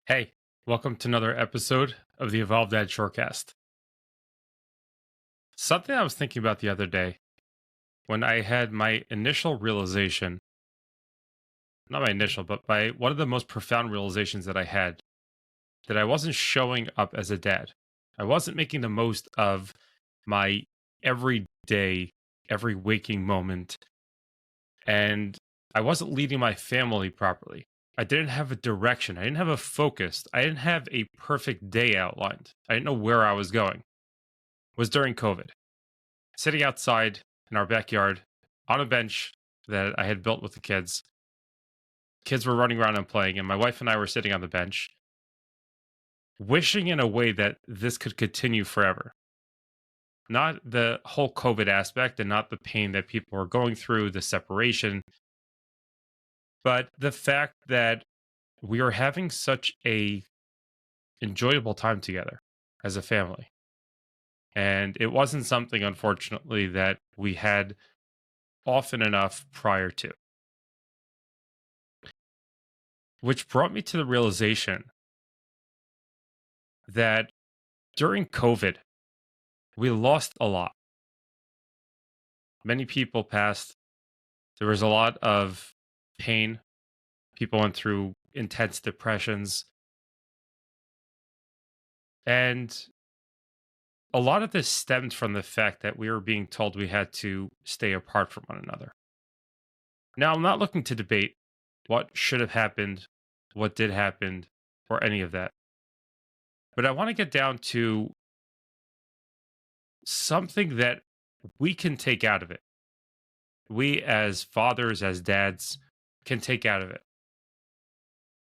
Hey, welcome to another episode of the Evolved Dad Shortcast. Something I was thinking about the other day when I had my initial realization, not my initial, but my one of the most profound realizations that I had that I wasn't showing up as a dad. I wasn't making the most of my every day, every waking moment, and I wasn't leading my family properly. I didn't have a direction. I didn't have a focus. I didn't have a perfect day outlined. I didn't know where I was going. It was during COVID, sitting outside in our backyard on a bench that I had built with the kids. Kids were running around and playing, and my wife and I were sitting on the bench, wishing in a way that this could continue forever. Not the whole COVID aspect and not the pain that people were going through, the separation, but the fact that we are having such a enjoyable time together as a family. And it wasn't something, unfortunately, that we had often enough prior to, which brought me to the realization that during COVID, we lost a lot. Many people passed. There was a lot of pain. People went through intense depressions. And a lot of this stemmed from the fact that we were being told we had to stay apart from one another. Now, I'm not looking to debate what should have happened, what did happen, or any of that. But I want to get down to something that we can take out of it. We, as fathers, as dads, can take out of it.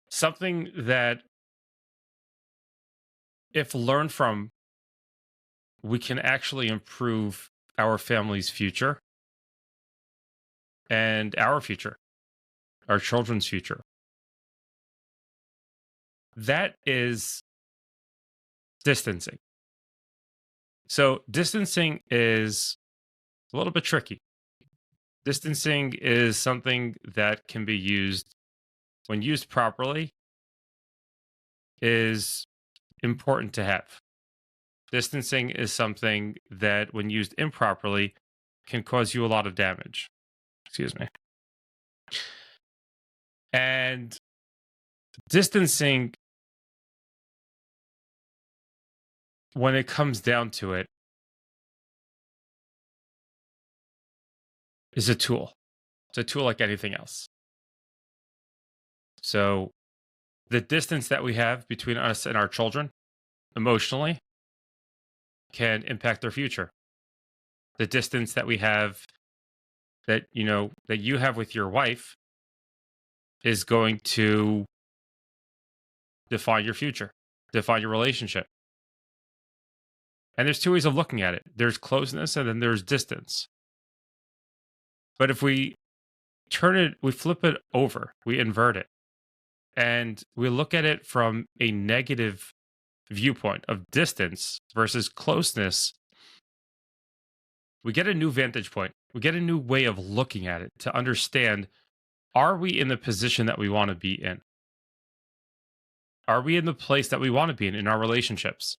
Something that, if learned from, we can actually improve our family's future and our future, our children's future. That is distancing. So, distancing is a little bit tricky. Distancing is something that can be used, when used properly, is important to have. Distancing is something that, when used improperly, can cause you a lot of damage. Excuse me. And distancing, when it comes down to it, is a tool. It's a tool like anything else. So, the distance that we have between us and our children emotionally can impact their future. The distance that we have, that you have with your wife, is going to define your future, define your relationship. And there's two ways of looking at it. There's closeness and then there's distance. But if we we flip it over, we invert it, and we look at it from a negative viewpoint of distance versus closeness, we get a new vantage point. We get a new way of looking at it to understand, are we in the position that we want to be in? Are we in the place that we want to be in our relationships?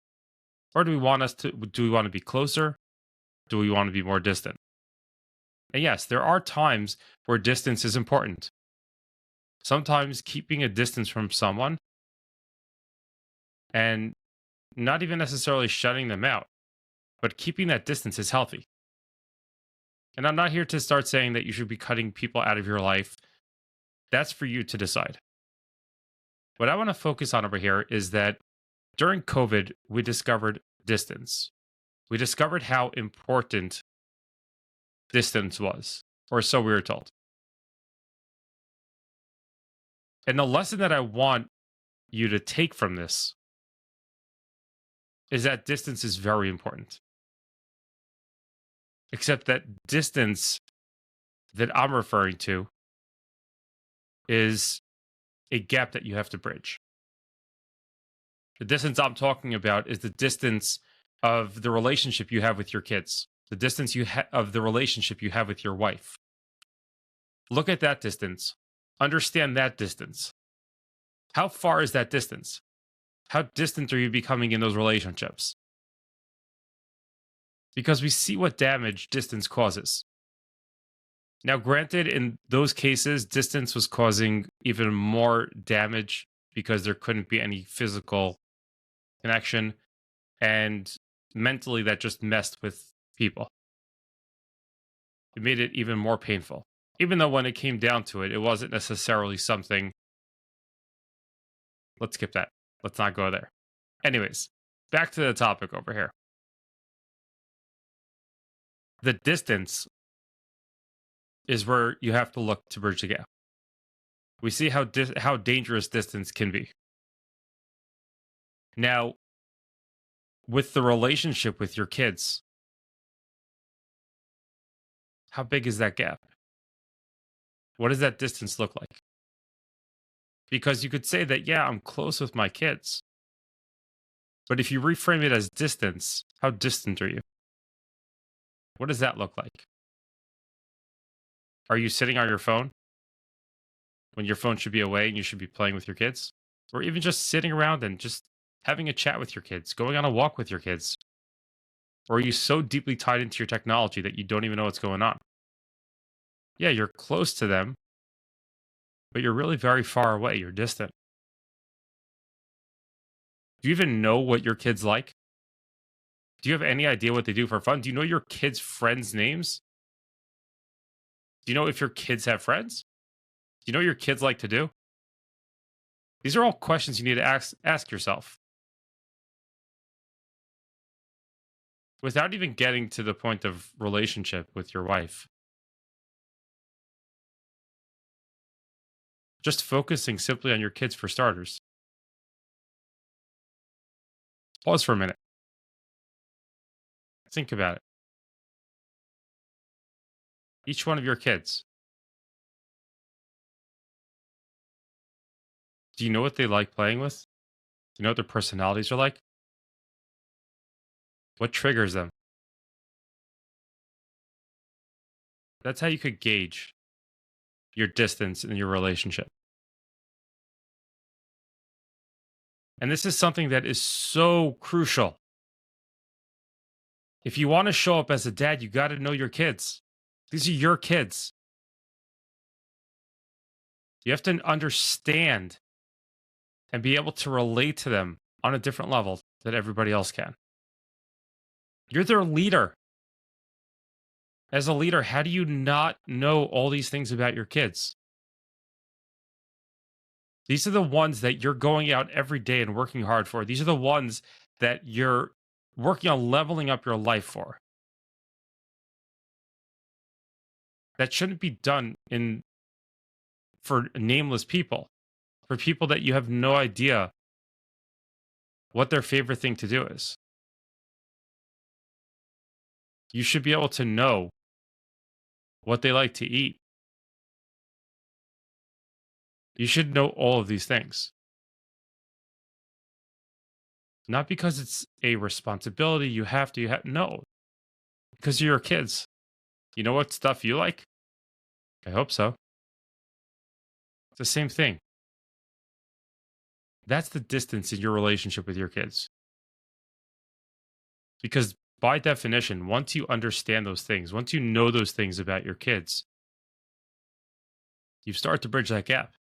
Or do we want to be closer? Do we want to be more distant? And yes, there are times where distance is important. Sometimes keeping a distance from someone and not even necessarily shutting them out, but keeping that distance is healthy. And I'm not here to start saying that you should be cutting people out of your life. That's for you to decide. What I want to focus on over here is that during COVID, we discovered distance. We discovered how important distance was, or so we were told. And the lesson that I want you to take from this is that distance is very important. Except that distance that I'm referring to is a gap that you have to bridge. The distance I'm talking about is the distance of the relationship you have with your kids, the distance of the relationship you have with your wife. Look at that distance. Understand that distance. How far is that distance? How distant are you becoming in those relationships? Because we see what damage distance causes. Now, granted, in those cases, distance was causing even more damage because there couldn't be any physical connection. And mentally, that just messed with people. It made it even more painful. Even though when it came down to it, it wasn't necessarily something. Let's skip that. Let's not go there. Anyways, back to the topic over here. The distance is where you have to look to bridge the gap. We see how dangerous distance can be. Now, with the relationship with your kids, how big is that gap? What does that distance look like? Because you could say that, yeah, I'm close with my kids. But if you reframe it as distance, how distant are you? What does that look like? Are you sitting on your phone when your phone should be away and you should be playing with your kids? Or even just sitting around and just having a chat with your kids, going on a walk with your kids? Or are you so deeply tied into your technology that you don't even know what's going on? Yeah, you're close to them, but you're really very far away. You're distant. Do you even know what your kids like? Do you have any idea what they do for fun? Do you know your kids' friends' names? Do you know if your kids have friends? Do you know what your kids like to do? These are all questions you need to ask yourself. Without even getting to the point of relationship with your wife. Just focusing simply on your kids for starters. Pause for a minute. Think about it. Each one of your kids. Do you know what they like playing with? Do you know what their personalities are like? What triggers them? That's how you could gauge your distance in your relationship. And this is something that is so crucial. If you want to show up as a dad, you got to know your kids. These are your kids. You have to understand and be able to relate to them on a different level that everybody else can. You're their leader. As a leader, how do you not know all these things about your kids? These are the ones that you're going out every day and working hard for. These are the ones that you're working on leveling up your life for. That shouldn't be done for nameless people, for people that you have no idea what their favorite thing to do is. You should be able to know what they like to eat. You should know all of these things. Not because it's a responsibility you have to, no, because you're your kids. You know what stuff you like? I hope so. It's the same thing. That's the distance in your relationship with your kids. Because by definition, once you understand those things, once you know those things about your kids, you start to bridge that gap.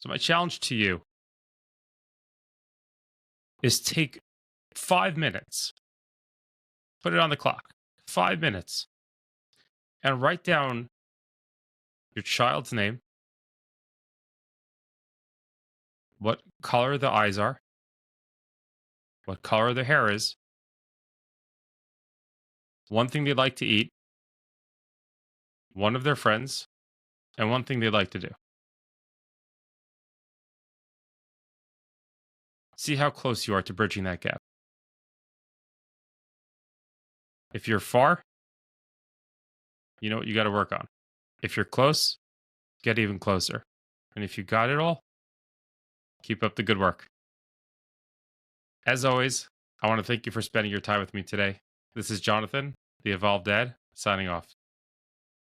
So my challenge to you is take 5 minutes, put it on the clock, 5 minutes, and write down your child's name, what color the eyes are, what color the hair is, one thing they like to eat, one of their friends, and one thing they like to do. See how close you are to bridging that gap. If you're far, you know what you got to work on. If you're close, get even closer. And if you got it all, keep up the good work. As always, I want to thank you for spending your time with me today. This is Jonathan, the Evolved Dad, signing off.